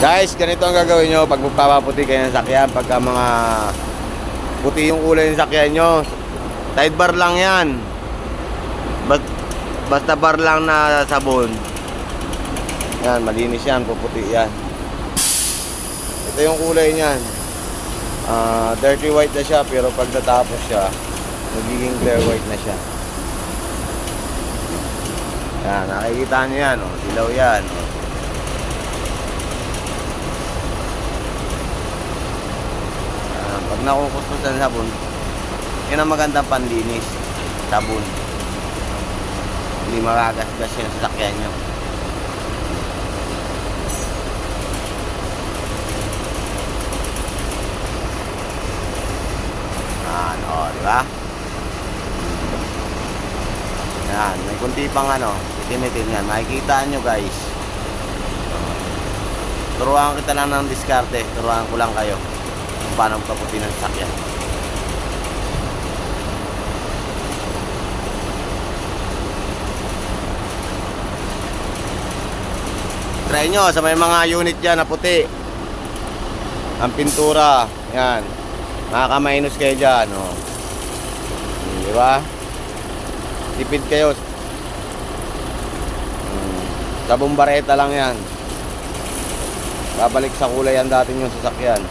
Guys, ganito ang gagawin nyo pag magpapaputi kayo ng sakyan. Pagka mga puti yung kulay ng sakyan nyo, side bar lang yan. Basta bar lang na sabon. Yan, malinis yan, puputi yan. Ito yung kulay niyan. Dirty white na siya, pero pag natapos siya, magiging clear white na siya. Yan, nakikita nyo yan, oh. Dilaw yan, oh. Pag nakukustos ng sabon, yun ang magandang panlinis. Sabon. Hindi makagasgas yung sasakyan nyo. Yan, o, diba? Yan, may kunti pang itim-itim yan. Makikita nyo, guys. Turuan kita lang ng diskarte. Turuan ko lang kayo kung paano magpaputi ng sasakyan. Try nyo sa may mga unit dyan na puti. Ang pintura. Yan. Makaka-minus kayo dyan. Oh. Diba? Tipid kayo. Sa bombareta lang yan. Babalik sa kulay ang dati yung sasakyan.